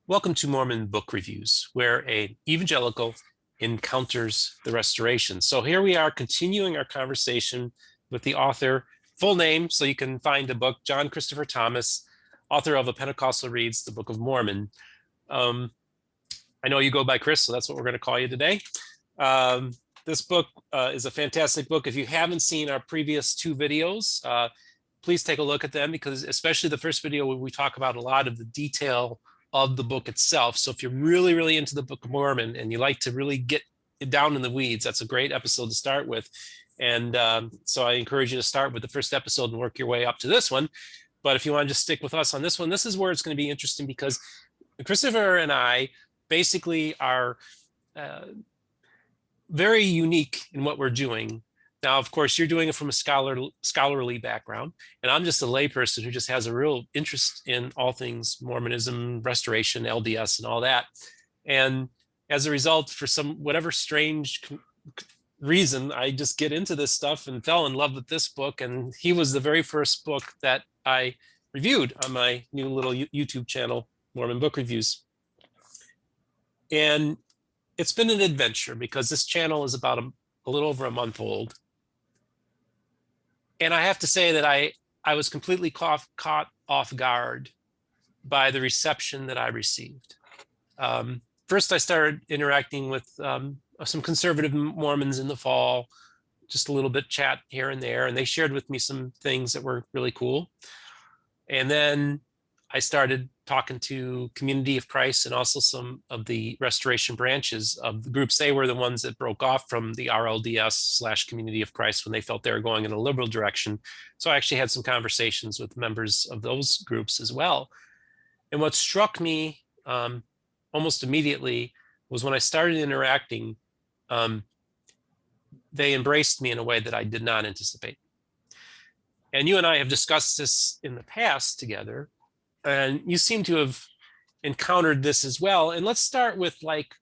Welcome to Mormon Book Reviews, where an evangelical encounters the restoration. So here we are continuing our conversation with the author, full name, so you can find the book, John Christopher Thomas, author of A Pentecostal Reads the Book of Mormon. I know you go by Chris, so that's what we're going to call you today. This book is a fantastic book. If you haven't seen our previous two videos, please take a look at them, because especially the first video where we talk about a lot of the detail of the book itself. So if you're really, really into the Book of Mormon and you like to really get down in the weeds, that's a great episode to start with. And so I encourage you to start with the first episode and work your way up to this one. But if you want to just stick with us on this one, this is where it's going to be interesting, because Christopher and I basically are very unique in what we're doing. Now, of course, you're doing it from a scholarly background, and I'm just a layperson who just has a real interest in all things Mormonism, restoration, LDS, and all that. And as a result, for some whatever strange reason, I just get into this stuff and fell in love with this book. And he was the very first book that I reviewed on my new little YouTube channel, Mormon Book Reviews. And it's been an adventure, because this channel is about a little over a month old. And I have to say that I was completely caught off guard by the reception that I received. First, I started interacting with some conservative Mormons in the fall, just a little bit chat here and there, and they shared with me some things that were really cool. And then I started talking to Community of Christ and also some of the restoration branches of the groups. They were the ones that broke off from the RLDS/Community of Christ when they felt they were going in a liberal direction. So I actually had some conversations with members of those groups as well. And what struck me almost immediately was when I started interacting, they embraced me in a way that I did not anticipate. And you and I have discussed this in the past together, and you seem to have encountered this as well. And let's start with, like,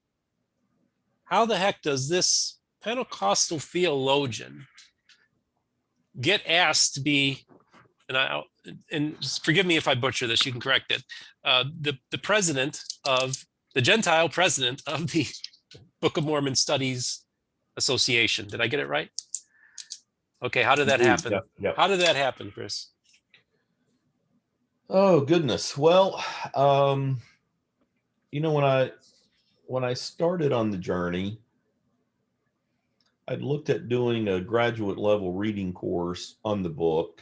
how the heck does this Pentecostal theologian get asked to be, and forgive me if I butcher this, you can correct it, the president of the Gentile president of the Book of Mormon Studies Association? Did I get it right? Okay, how did that happen? Yep. How did that happen, Chris? Oh, goodness. Well, when I started on the journey, I'd looked at doing a graduate level reading course on the book.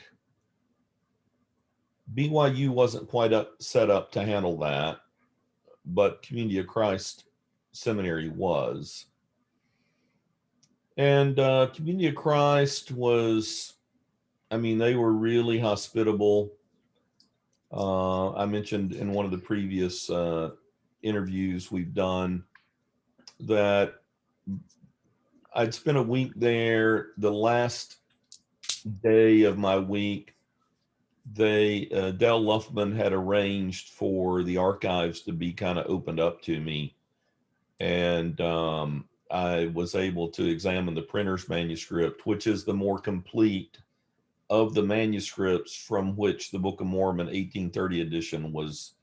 BYU wasn't quite set up to handle that, but Community of Christ Seminary was. And Community of Christ was, they were really hospitable. I mentioned in one of the previous interviews we've done that I'd spent a week there. The last day of my week, Dale Luffman had arranged for the archives to be kind of opened up to me. And I was able to examine the printer's manuscript, which is the more complete of the manuscripts from which the Book of Mormon 1830 edition was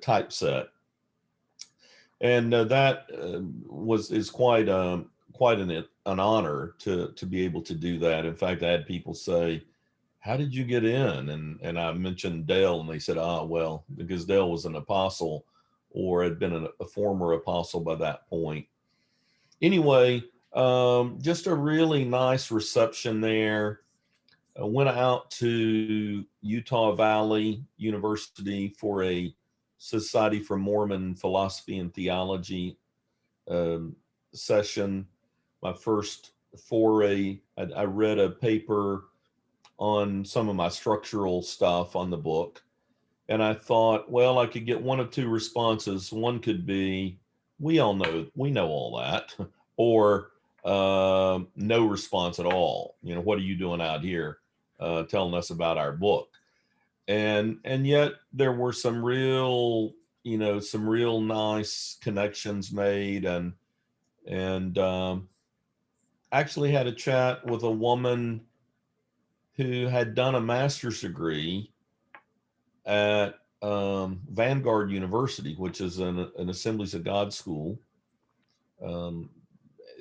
typeset. And that is quite an honor to be able to do that. In fact, I had people say, "How did you get in?" And I mentioned Dale, and they said, well, because Dale was an apostle, or had been a former apostle by that point. Anyway, just a really nice reception there. I went out to Utah Valley University for a Society for Mormon Philosophy and Theology session. My first foray, I read a paper on some of my structural stuff on the book. And I thought, well, I could get one of two responses. One could be, we know all that, or no response at all. What are you doing out here telling us about our book? And yet there were some real nice connections made, and actually had a chat with a woman who had done a master's degree at Vanguard University, which is an Assemblies of God school.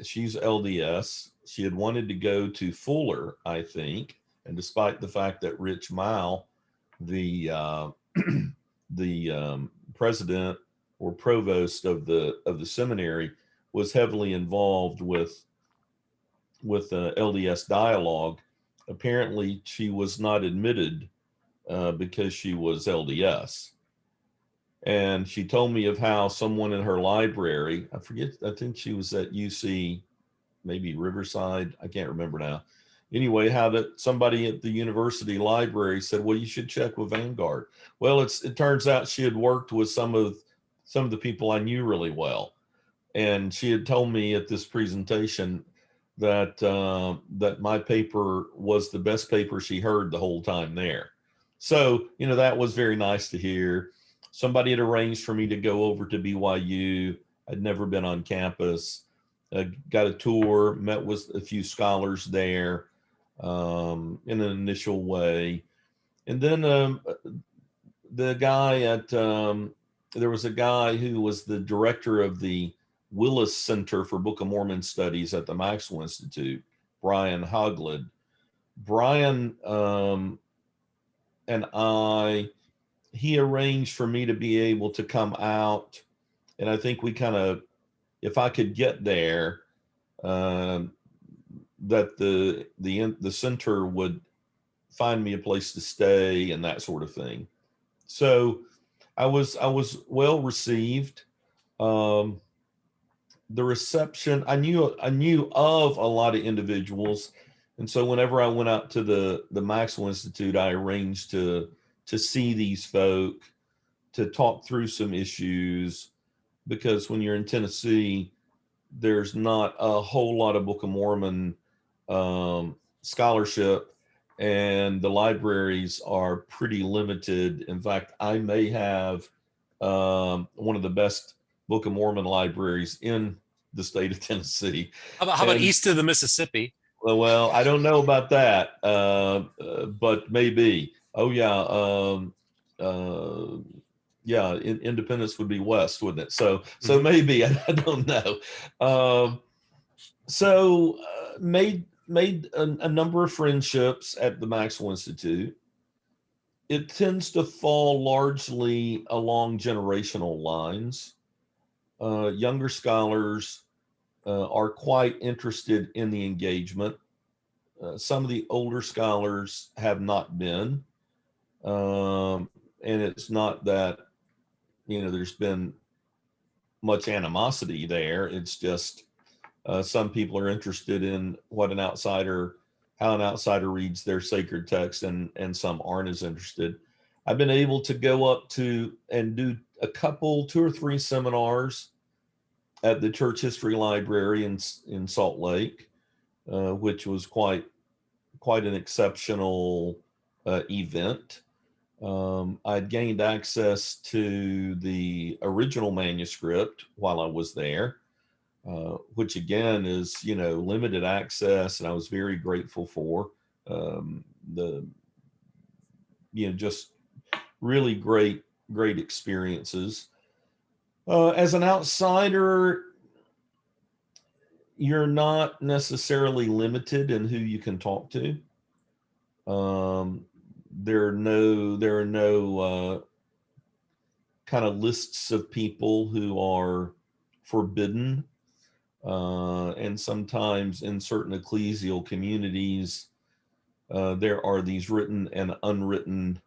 She's LDS. She had wanted to go to Fuller, I think, and despite the fact that Rich Mile, the president or provost of the seminary, was heavily involved with LDS dialogue. Apparently, she was not admitted because she was LDS. And she told me of how someone in her library, I forget, I think she was at UC, maybe Riverside, I can't remember now. Anyway, how that somebody at the university library said, well, you should check with Vanguard. Well, it turns out she had worked with some of the people I knew really well. And she had told me at this presentation that that my paper was the best paper she heard the whole time there. So, that was very nice to hear. Somebody had arranged for me to go over to BYU. I'd never been on campus. Got a tour, met with a few scholars there in an initial way. And then the guy there was a guy who was the director of the Willis Center for Book of Mormon Studies at the Maxwell Institute, Brian Hoglid. Brian and he arranged for me to be able to come out. And I think we kind of, if I could get there, that the center would find me a place to stay and that sort of thing. So I was well received. The reception, I knew of a lot of individuals. And so whenever I went out to the Maxwell Institute, I arranged to see these folk, to talk through some issues, because when you're in Tennessee, there's not a whole lot of Book of Mormon scholarship, and the libraries are pretty limited. In fact, I may have one of the best Book of Mormon libraries in the state of Tennessee. How about east of the Mississippi? Well, I don't know about that, but maybe. Oh yeah, yeah. Independence would be west, wouldn't it? So maybe, I don't know. So made a number of friendships at the Maxwell Institute. It tends to fall largely along generational lines. Younger scholars are quite interested in the engagement. Some of the older scholars have not been. And it's not that, there's been much animosity there. It's just some people are interested in how an outsider reads their sacred text, and some aren't as interested. I've been able to go up to and do 2 or 3 seminars at the Church History Library in Salt Lake, which was quite an exceptional event. I'd gained access to the original manuscript while I was there, which again is, limited access, and I was very grateful for just really great experiences. As an outsider, you're not necessarily limited in who you can talk to. There are no kind of lists of people who are forbidden. And sometimes in certain ecclesial communities, there are these written and unwritten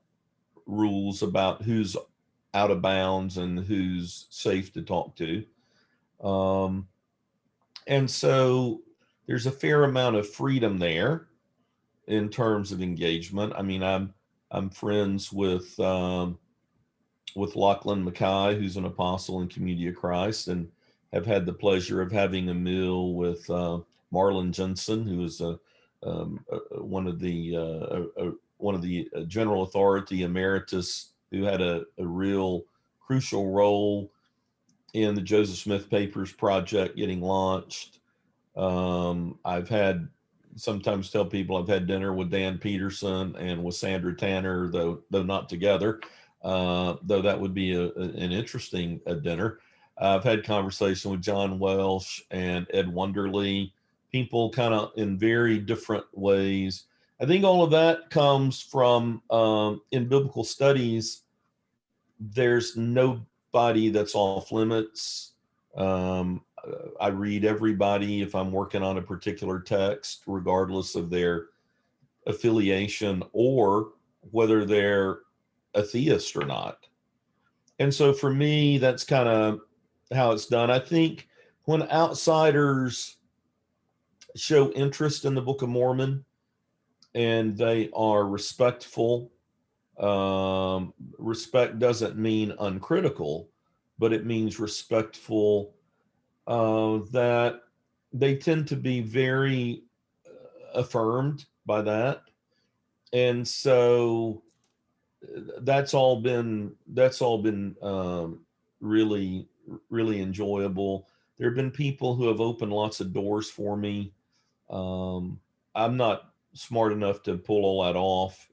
rules about who's out of bounds and who's safe to talk to. And so there's a fair amount of freedom there in terms of engagement. I mean, I'm friends with Lachlan Mackay, who's an apostle in Community of Christ, and have had the pleasure of having a meal with Marlon Jensen, who is one of the general authority emeritus, who had a real crucial role in the Joseph Smith Papers project getting launched. Sometimes tell people I've had dinner with Dan Peterson and with Sandra Tanner, though not together. though that would be an interesting dinner. I've had conversation with John Welsh and Ed Wonderly, people kind of in very different ways. I think all of that comes from, in biblical studies, there's nobody that's off limits. I read everybody if I'm working on a particular text, regardless of their affiliation or whether they're a theist or not. And so for me, that's kind of how it's done. I think when outsiders show interest in the Book of Mormon and they are respectful, respect doesn't mean uncritical, but it means respectful, that they tend to be very affirmed by that. And so that's all been really, really enjoyable. There have been people who have opened lots of doors for me. I'm not smart enough to pull all that off.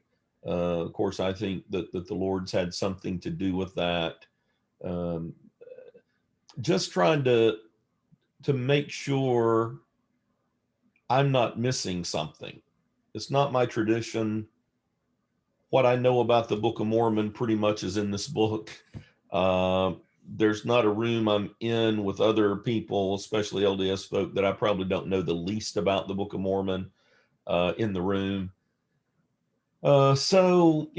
Of course, I think that the Lord's had something to do with that. Just trying to make sure I'm not missing something. It's not my tradition. What I know about the Book of Mormon pretty much is in this book. There's not a room I'm in with other people, especially LDS folk, that I probably don't know the least about the Book of Mormon in the room. So,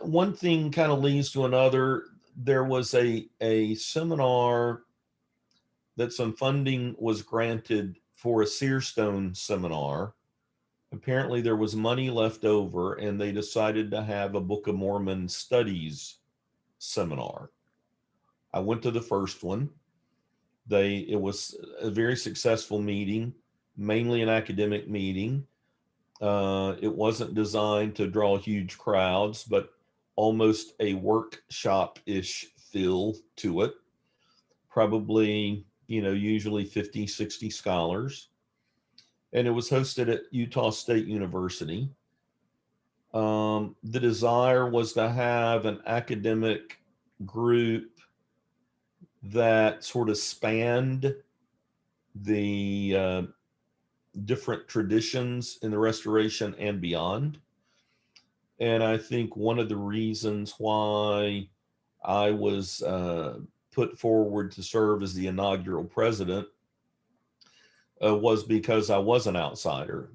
one thing kind of leads to another. There was a seminar that some funding was granted for a Searstone seminar. Apparently there was money left over and they decided to have a Book of Mormon studies seminar. I went to the first one. It was a very successful meeting, mainly an academic meeting. It wasn't designed to draw huge crowds, but almost a workshop-ish feel to it. Probably, usually 50, 60 scholars. And it was hosted at Utah State University. The desire was to have an academic group that sort of spanned the different traditions in the Restoration and beyond. And I think one of the reasons why I was put forward to serve as the inaugural president was because I was an outsider.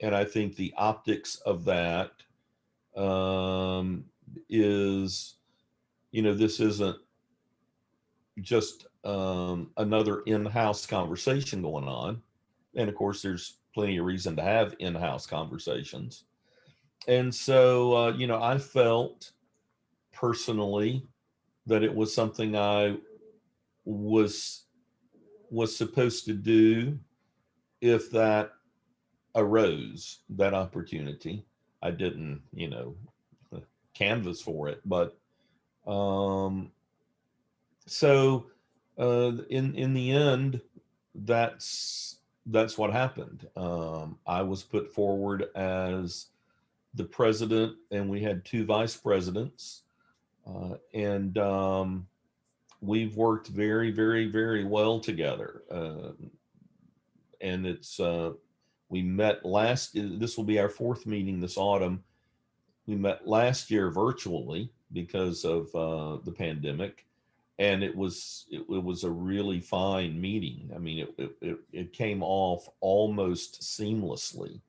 And I think the optics of that is, this isn't just another in-house conversation going on. And of course, there's plenty of reason to have in-house conversations. And so, I felt personally that it was something I was supposed to do if that arose, that opportunity. I didn't, canvas for it, but so in the end, that's what happened. I was put forward as the president, and we had 2 vice presidents, and we've worked very, very, very well together. And it's we met this will be our 4th meeting this autumn. We met last year virtually because of the pandemic, and it was a really fine meeting. I mean, it came off almost seamlessly.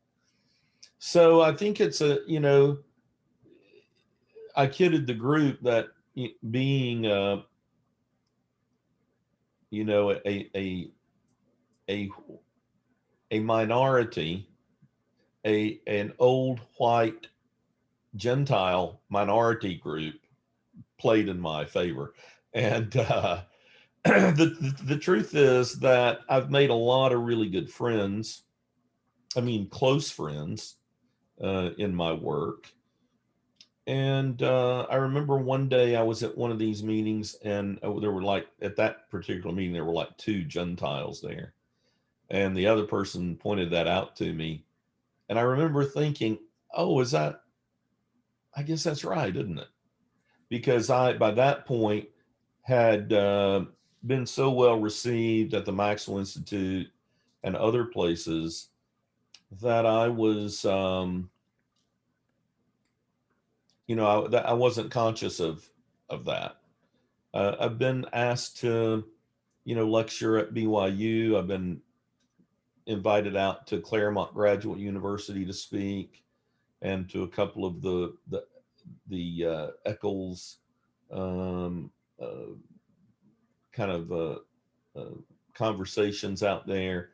So I think it's I kidded the group that being a minority, an old white Gentile minority group played in my favor. And the truth is that I've made a lot of really good friends. I mean, close friends in my work. And I remember one day I was at one of these meetings, and there were at that particular meeting, there were 2 Gentiles there. And the other person pointed that out to me. And I remember thinking, oh, I guess that's right, isn't it? because I, by that point, had been so well received at the Maxwell Institute and other places that I was, I wasn't conscious of that. I've been asked to, lecture at BYU. I've been invited out to Claremont Graduate University to speak, and to a couple of the Eccles kind of conversations out there.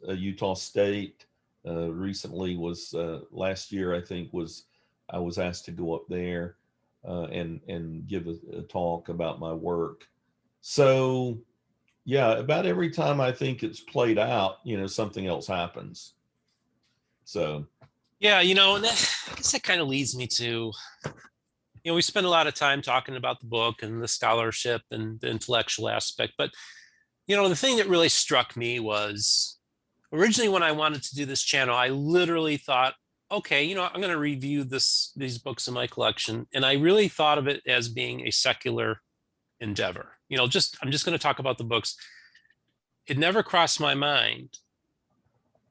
Utah State recently was last year, I think, I was asked to go up there and give a talk about my work. So yeah, about every time I think it's played out, something else happens. So Yeah, and I guess that kind of leads me to, we spend a lot of time talking about the book and the scholarship and the intellectual aspect, but the thing that really struck me was, originally when I wanted to do this channel, I literally thought, okay, I'm going to review these books in my collection, and I really thought of it as being a secular endeavor. I'm just going to talk about the books. It never crossed my mind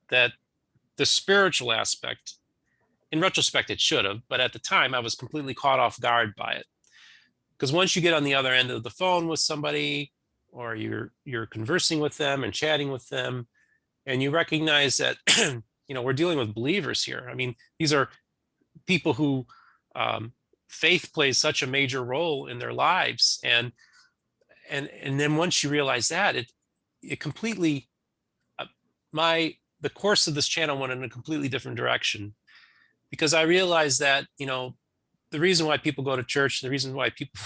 that the spiritual aspect, in retrospect, it should have, but at the time I was completely caught off guard by it. Because once you get on the other end of the phone with somebody, or you're conversing with them and chatting with them, and you recognize that we're dealing with believers here. I mean, these are people who faith plays such a major role in their lives, and then once you realize that, it completely the course of this channel went in a completely different direction, because I realized that the reason why people go to church, the reason why people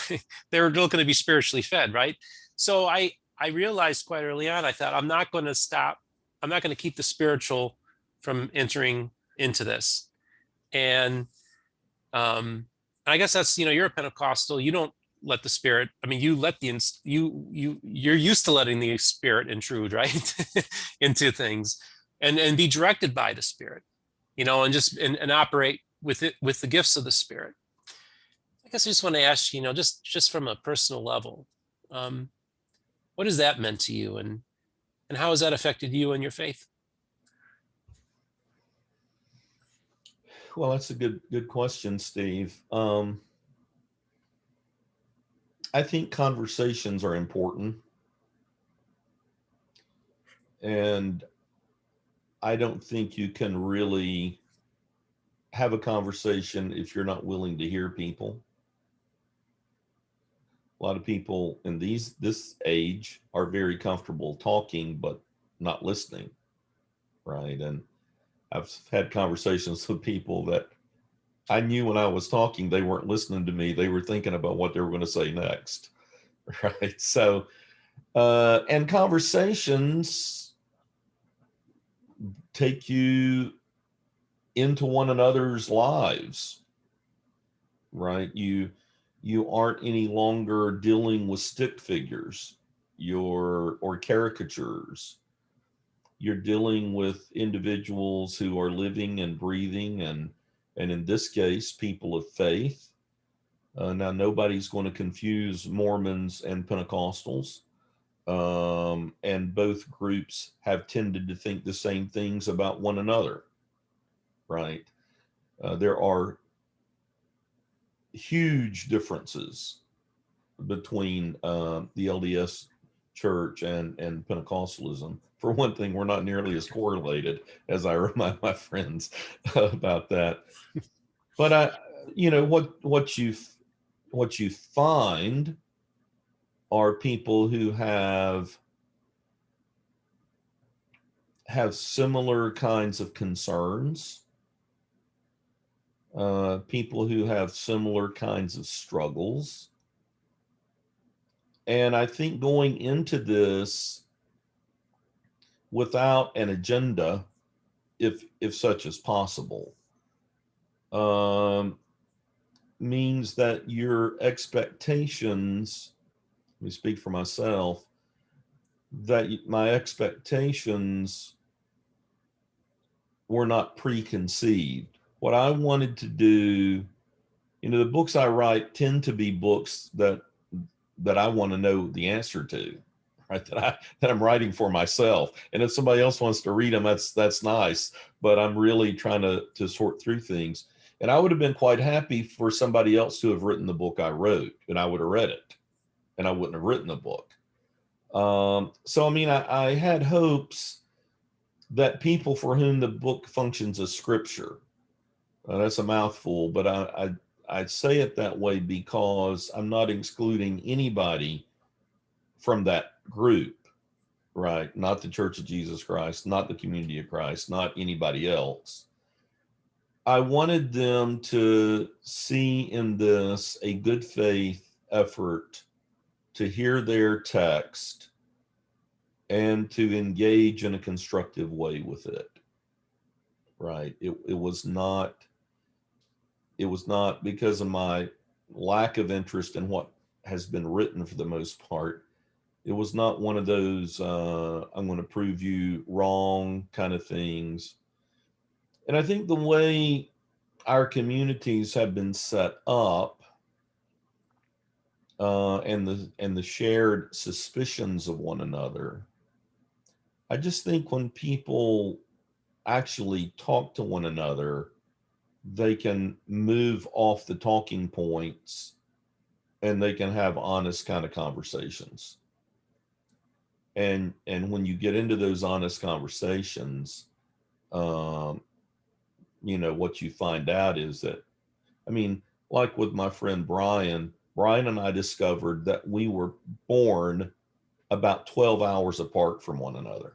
they're looking to be spiritually fed, right? So I realized quite early on, I thought, I'm not going to keep the spiritual from entering into this. And I guess that's, you're a Pentecostal, you don't let the Spirit, you let you're used to letting the Spirit intrude, right? into things, and be directed by the Spirit, and just and operate with it, with the gifts of the Spirit. I guess I just want to ask you, just from a personal level, what has that meant to you, and how has that affected you and your faith? Well, that's a good question, Steve. I think conversations are important, and I don't think you can really have a conversation if you're not willing to hear people. A lot of people in this age are very comfortable talking but not listening, right? And I've had conversations with people that I knew when I was talking, they weren't listening to me. They were thinking about what they were going to say next, right? So, and conversations take you into one another's lives, right? You aren't any longer dealing with stick figures or caricatures. You're dealing with individuals who are living and breathing, and in this case, people of faith. Now, nobody's going to confuse Mormons and Pentecostals, and both groups have tended to think the same things about one another, right? There are huge differences between the LDS church and Pentecostalism. For one thing, we're not nearly as correlated, as I remind my friends about that. But what you find are people who have similar kinds of concerns, people who have similar kinds of struggles. And I think going into this without an agenda, if such is possible, means that your expectations, let me speak for myself, that my expectations were not preconceived. What I wanted to do the books I write tend to be books that I want to know the answer to, right? That I'm writing for myself. And if somebody else wants to read them, that's nice. But I'm really trying to sort through things. And I would have been quite happy for somebody else to have written the book I wrote, and I would have read it, and I wouldn't have written the book. So, I mean, I had hopes that people for whom the book functions as scripture, that's a mouthful, but I say it that way because I'm not excluding anybody from that group, right? Not the Church of Jesus Christ, not the Community of Christ, not anybody else. I wanted them to see in this a good faith effort to hear their text and to engage in a constructive way with it, right? It was not because of my lack of interest in what has been written for the most part. It was not one of those I'm going to prove you wrong kind of things. And I think the way our communities have been set up, and the shared suspicions of one another, I just think when people actually talk to one another, they can move off the talking points and they can have honest kind of conversations. And when you get into those honest conversations, what you find out is that, I mean, like with my friend Brian and I discovered that we were born about 12 hours apart from one another.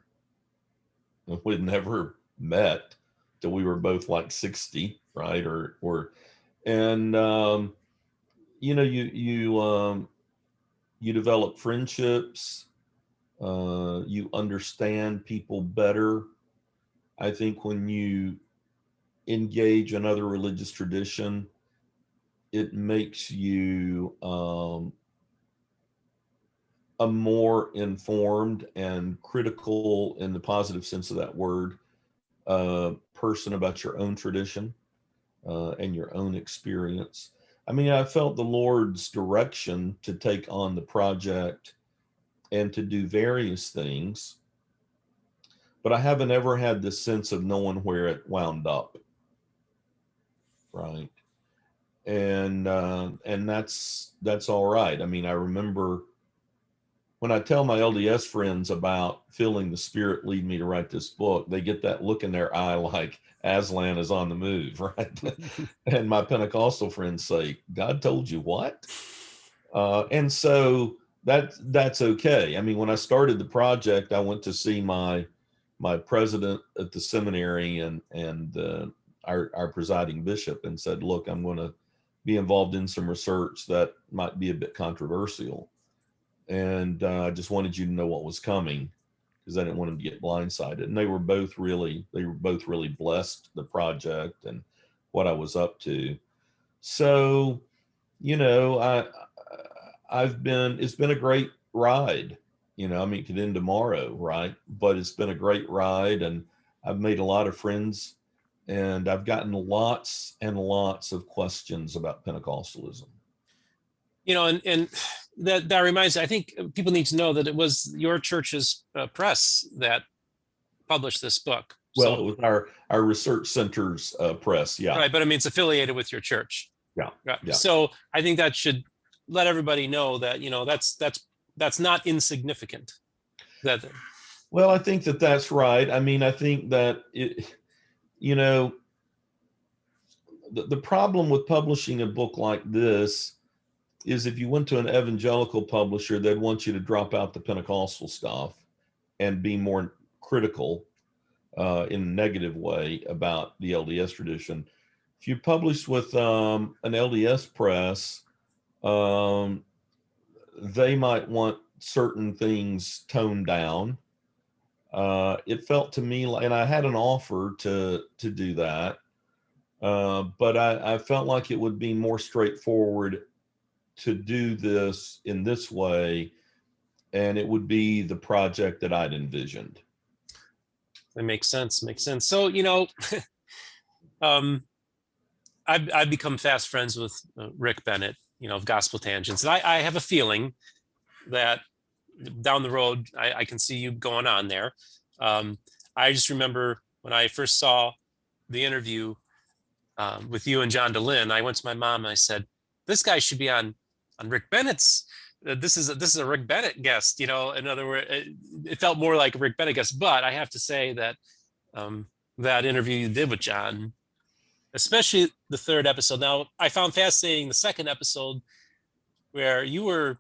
We'd never met till we were both like 60, right? And you develop friendships, you understand people better. I think when you engage another religious tradition, it makes you a more informed and critical, in the positive sense of that word, person about your own tradition and your own experience. I mean, I felt the Lord's direction to take on the project and to do various things, but I haven't ever had this sense of knowing where it wound up, right? And that's all right. I mean, I remember when I tell my LDS friends about feeling the Spirit lead me to write this book, they get that look in their eye like Aslan is on the move, right? And my Pentecostal friends say, "God told you what?" And so that's okay. I mean, when I started the project, I went to see my president at the seminary and our presiding bishop and said, "Look, I'm going to be involved in some research that might be a bit controversial. And I just wanted you to know what was coming because I didn't want them to get blindsided." And they were both really blessed the project and what I was up to. So, it's been a great ride. I mean, it could end tomorrow, right? But it's been a great ride, and I've made a lot of friends, and I've gotten lots and lots of questions about Pentecostalism. And that reminds me, I think people need to know that it was your church's press that published this book. Well, it was our research center's press, yeah. Right, but I mean, it's affiliated with your church. Yeah, right. Yeah. So I think that should let everybody know that that's not insignificant. Well, I think that's right. I mean, I think that the problem with publishing a book like this is if you went to an evangelical publisher, they'd want you to drop out the Pentecostal stuff and be more critical in a negative way about the LDS tradition. If you publish with an LDS press, they might want certain things toned down. It felt to me like, and I had an offer to do that, but I felt like it would be more straightforward to do this in this way, and it would be the project that I'd envisioned. That makes sense. So, I've become fast friends with Rick Bennett, of Gospel Tangents. And I have a feeling that down the road, I can see you going on there. I just remember when I first saw the interview with you and John Dehlin, I went to my mom and I said, this guy should be on Rick Bennett's. This is a Rick Bennett guest, In other words, it felt more like a Rick Bennett guest. But I have to say that that interview you did with John, especially the third episode. Now, I found fascinating the second episode where you were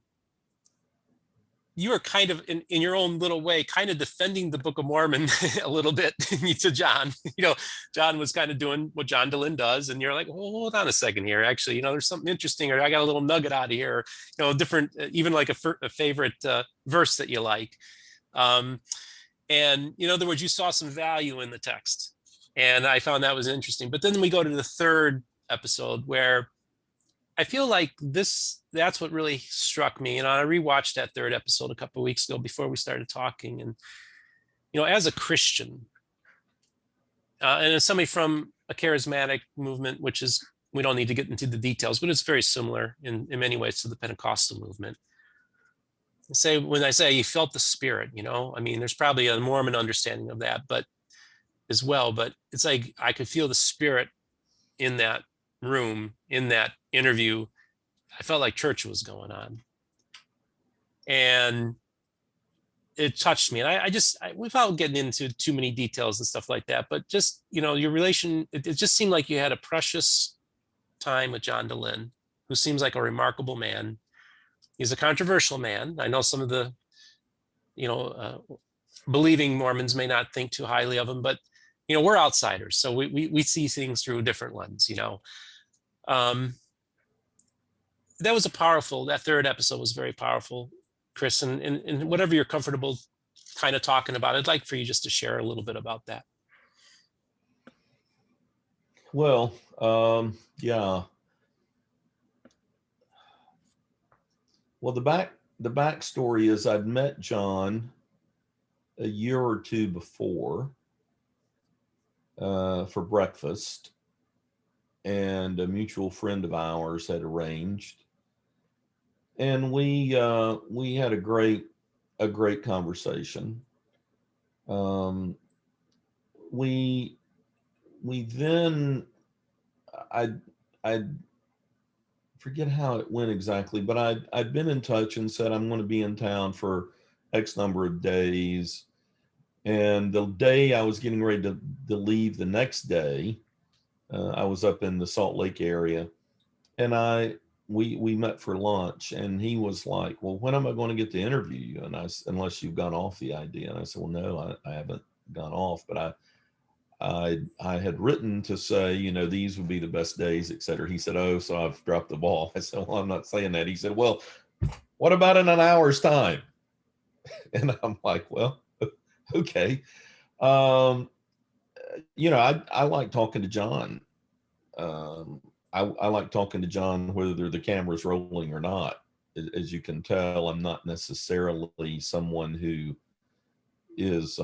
kind of in your own little way, kind of defending the Book of Mormon a little bit to John. John was kind of doing what John Dehlin does. And you're like, oh, hold on a second here. Actually, there's something interesting, or I got a little nugget out of here, different, even like a favorite verse that you like. And in other words, you saw some value in the text. And I found that was interesting. But then we go to the third episode where I feel like that's what really struck me. And I rewatched that third episode a couple of weeks ago before we started talking. And, as a Christian, and as somebody from a charismatic movement, which is, we don't need to get into the details, but it's very similar in many ways to the Pentecostal movement. When I say you felt the Spirit, there's probably a Mormon understanding of that, but as well, but it's like I could feel the Spirit in that room, in that interview. I felt like church was going on, and it touched me. And without getting into too many details and stuff like that, but just, your relation, it just seemed like you had a precious time with John Dehlin, who seems like a remarkable man. He's a controversial man. I know some of the, believing Mormons may not think too highly of him, but, we're outsiders. So we see things through a different lens, that third episode was very powerful, Chris, and whatever you're comfortable kind of talking about, I'd like for you just to share a little bit about that. Well, yeah. Well, the backstory is I'd met John a year or two before for breakfast, and a mutual friend of ours had arranged, and we had a great conversation. We then I forget how it went exactly, but I'd been in touch and said I'm going to be in town for X number of days. And the day I was getting ready to leave the next day, I was up in the Salt Lake area, and we met for lunch, and he was like, well, when am I going to get to interview you? And I said, unless you've gone off the idea. And I said, well, no, I haven't gone off, but I had written to say, these would be the best days, et cetera. He said, oh, so I've dropped the ball. I said, well, I'm not saying that. He said, well, what about in an hour's time? And I'm like, well, okay. I like talking to John. I like talking to John, whether the camera's rolling or not. As you can tell, I'm not necessarily someone who is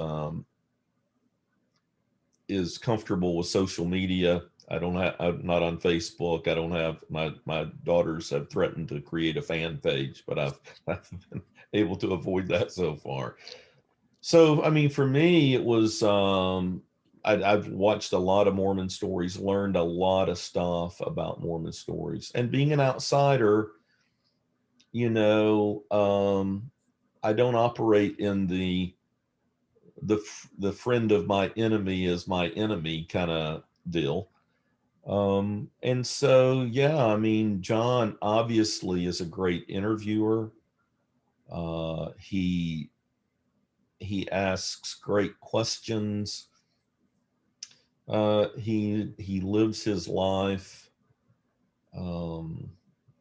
comfortable with social media. I'm not on Facebook. I don't have, my daughters have threatened to create a fan page, but I've been able to avoid that so far. So, for me, it was, I've watched a lot of Mormon stories, learned a lot of stuff about Mormon stories, and being an outsider, I don't operate in the friend of my enemy is my enemy kind of deal. And so, yeah, John obviously is a great interviewer. He asks great questions. He lives his life in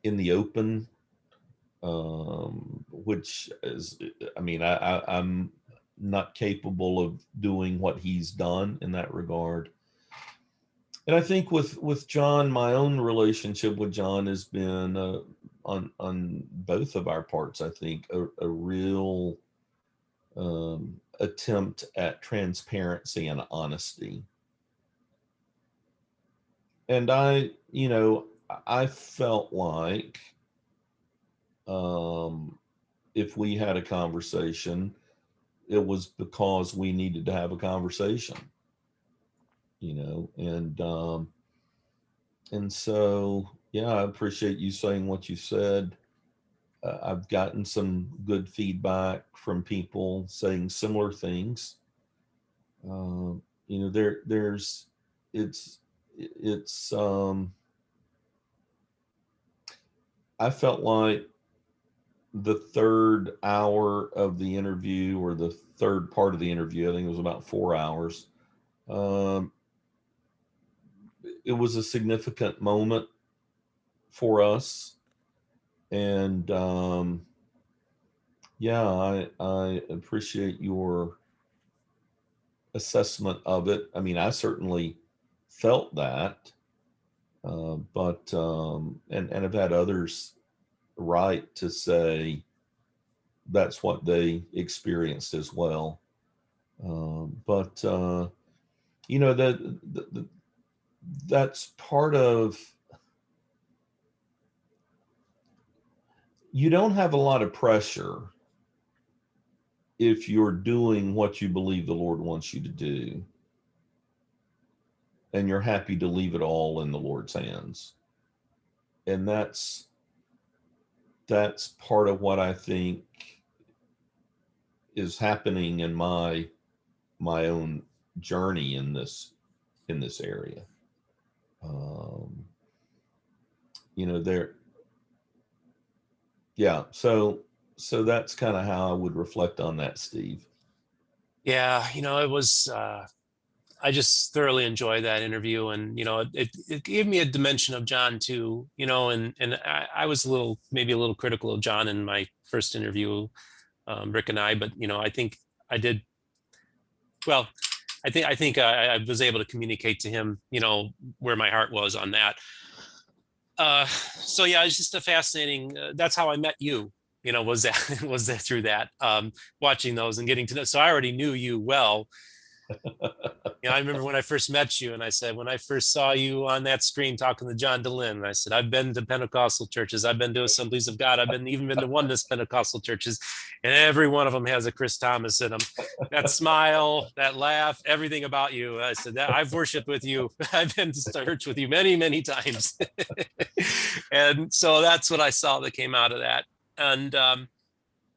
the open, which is, I'm not capable of doing what he's done in that regard. And I think with John, my own relationship with John has been on both of our parts, I think, a real attempt at transparency and honesty. And I you know, I felt like if we had a conversation, it was because we needed to have a conversation, you know, and so, yeah, I appreciate you saying what you said. I've gotten some good feedback from people saying similar things. You know, there's, it's, it's, I felt like the third hour of the interview, or the third part of the interview, I think it was about 4 hours. Um, it was a significant moment for us. And yeah, I appreciate your assessment of it. I mean, I certainly felt that, but and I've had others write to say that's what they experienced as well. But you know, that's part of, you don't have a lot of pressure if you're doing what you believe the Lord wants you to do, and you're happy to leave it all in the Lord's hands. And that's part of what I think is happening in my own journey in this area. You know, yeah. So that's kind of how I would reflect on that, Steve. Yeah, you know, it was I just thoroughly enjoyed that interview, and you know, it gave me a dimension of John too, you know, and I was maybe a little critical of John in my first interview, Rick and I, but you know, I think I did well. I think I was able to communicate to him, you know, where my heart was on that. So yeah, it's just a fascinating. That's how I met you. You know, was that was that through that, watching those and getting to know. So I already knew you well. You know, I remember when I first met you, and I said, when I first saw you on that screen talking to John Dehlin, and I said, I've been to Pentecostal churches, I've been to Assemblies of God, even been to Oneness Pentecostal churches, and every one of them has a Chris Thomas in them. That smile, that laugh, everything about you. I said that I've worshiped with you. I've been to church with you many, many times. And so that's what I saw that came out of that. And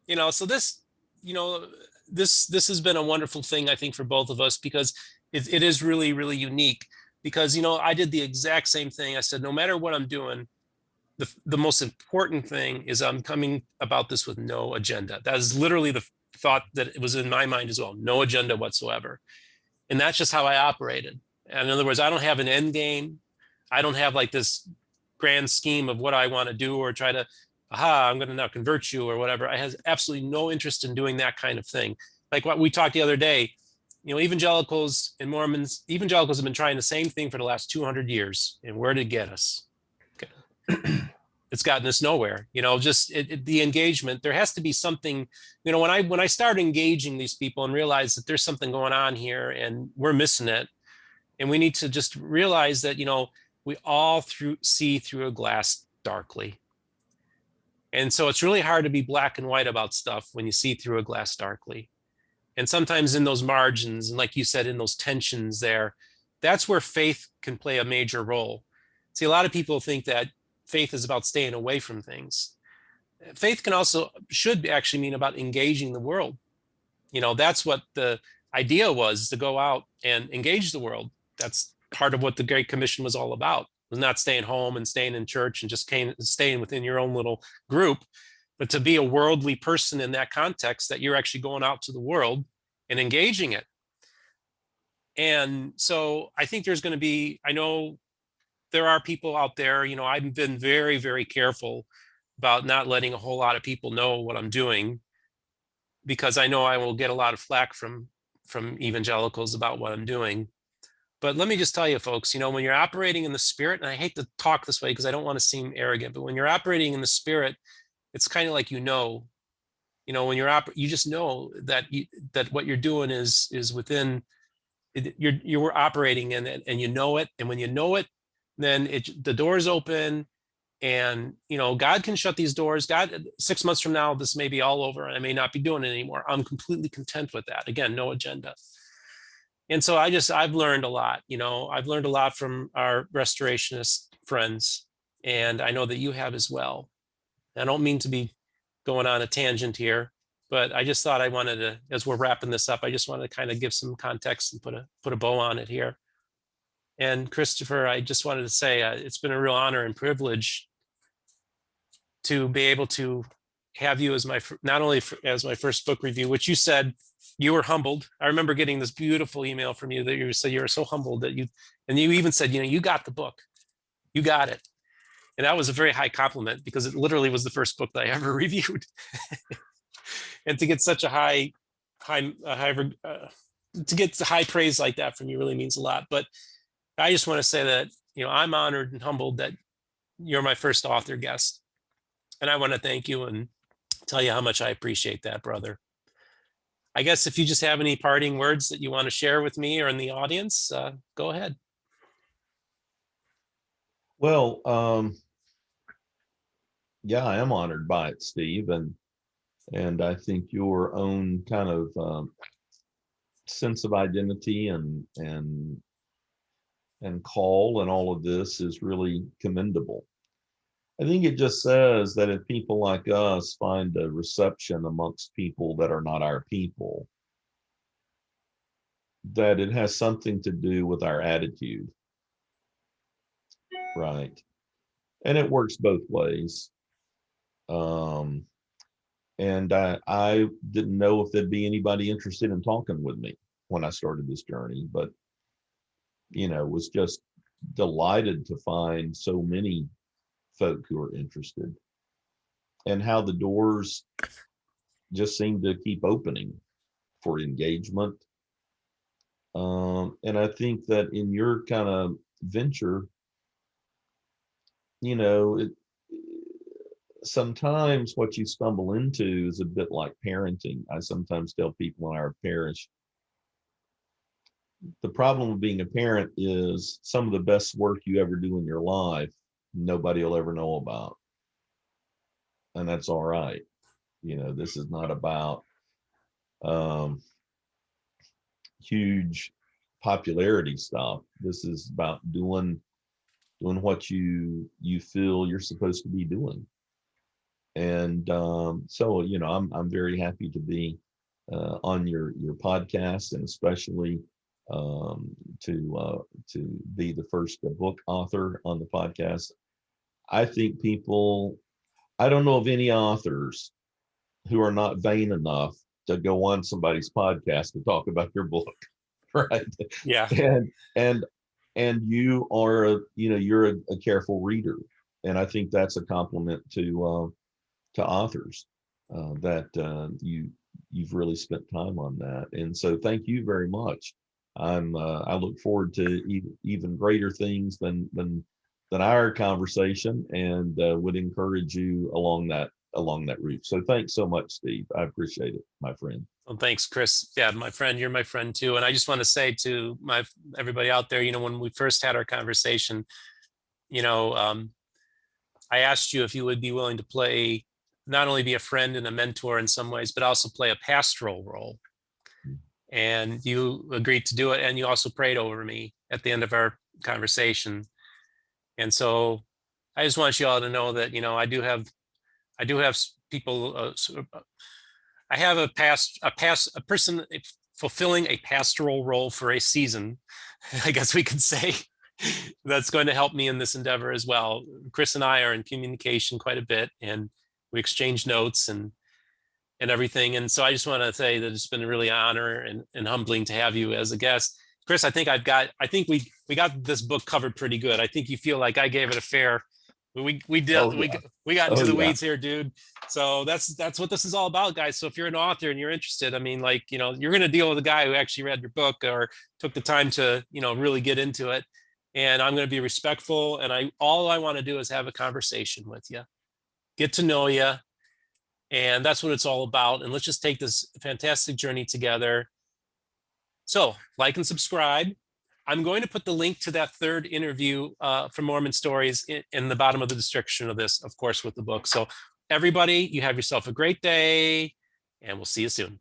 you know, so this, you know, this has been a wonderful thing, I think, for both of us, because it is really, really unique. Because, you know, I did the exact same thing. I said, no matter what I'm doing, the most important thing is I'm coming about this with no agenda. That is literally the thought that it was in my mind as well. No agenda whatsoever. And that's just how I operated. And in other words, I don't have an end game. I don't have like this grand scheme of what I want to do, or try to, aha, I'm going to now convert you or whatever. I have absolutely no interest in doing that kind of thing. Like what we talked the other day, you know, evangelicals and Mormons, evangelicals have been trying the same thing for the last 200 years. And where did it get us? Okay. It's gotten us nowhere. You know, just the engagement, there has to be something, you know, when I start engaging these people and realize that there's something going on here and we're missing it, and we need to just realize that, you know, we all see through a glass darkly. And so it's really hard to be black and white about stuff when you see through a glass darkly. And sometimes in those margins, and like you said, in those tensions there, that's where faith can play a major role. See, a lot of people think that faith is about staying away from things. Faith should actually mean about engaging the world. You know, that's what the idea was, to go out and engage the world. That's part of what the Great Commission was all about. It was not staying home and staying in church and just staying within your own little group, but to be a worldly person in that context, that you're actually going out to the world and engaging it. And so I think there's going to be, I know there are people out there, you know, I've been very, very careful about not letting a whole lot of people know what I'm doing, because I know I will get a lot of flack from evangelicals about what I'm doing. But let me just tell you, folks, you know, when you're operating in the Spirit, and I hate to talk this way because I don't want to seem arrogant, but when you're operating in the Spirit, it's kind of like, you know, when you just know that that what you're doing is within, you're operating in it, and you know it. And when you know it, then the doors open, and God can shut these doors. God, 6 months from now, this may be all over and I may not be doing it anymore. I'm completely content with that. Again, no agenda. And so I've learned a lot. I've learned a lot from our restorationist friends, and I know that you have as well. I don't mean to be going on a tangent here, but I just thought I wanted to, as we're wrapping this up, I just wanted to kind of give some context and put a bow on it here. And Christopher, I just wanted to say it's been a real honor and privilege to be able to have you as not only as my first book review, which you said you were humbled. I remember getting this beautiful email from you that you said you were so humbled that and you even said, you got the book, you got it. And that was a very high compliment, because it literally was the first book that I ever reviewed. And to get such a to get high praise like that from you really means a lot. But I just want to say that, I'm honored and humbled that you're my first author guest. And I want to thank you and tell you how much I appreciate that, brother. I guess if you just have any parting words that you want to share with me or in the audience, go ahead. Well, yeah, I am honored by it, Steve, and I think your own kind of sense of identity and call and all of this is really commendable. I think it just says that if people like us find a reception amongst people that are not our people, that it has something to do with our attitude, right? And it works both ways. And I didn't know if there'd be anybody interested in talking with me when I started this journey, but was just delighted to find so many folk who are interested, and how the doors just seem to keep opening for engagement. And I think that in your kind of venture, sometimes what you stumble into is a bit like parenting. I sometimes tell people in our parish, the problem of being a parent is some of the best work you ever do in your life, nobody will ever know about. And that's all right. This is not about huge popularity stuff. This is about doing what you feel you're supposed to be doing. And so I'm very happy to be on your podcast, and especially to be the first book author on the podcast. I think I don't know of any authors who are not vain enough to go on somebody's podcast to talk about your book, right? Yeah. And you are you're a careful reader, and I think that's a compliment to authors, that you've really spent time on that. And so thank you very much. I look forward to even greater things than our conversation, and would encourage you along that route. So thanks so much, Steve. I appreciate it, my friend. Well, thanks, Chris. Yeah, my friend, you're my friend too. And I just want to say to everybody out there, when we first had our conversation, I asked you if you would be willing to not only be a friend and a mentor in some ways, but also play a pastoral role. And you agreed to do it. And you also prayed over me at the end of our conversation. And so I just want you all to know that, I do have people, I have a person fulfilling a pastoral role for a season, I guess we could say, that's going to help me in this endeavor as well. Chris and I are in communication quite a bit, and we exchange notes and everything. And so I just want to say that it's been a really honor and humbling to have you as a guest. Chris, I think we got this book covered pretty good. I think you feel like I gave it a fair. We got into the weeds here, dude. So that's what this is all about, guys. So if you're an author and you're interested, I mean, you're going to deal with a guy who actually read your book or took the time to, really get into it. And I'm going to be respectful. And all I want to do is have a conversation with you, get to know you. And that's what it's all about. And let's just take this fantastic journey together. So like and subscribe. I'm going to put the link to that third interview from Mormon Stories in the bottom of the description of this, of course, with the book. So everybody, you have yourself a great day, and we'll see you soon.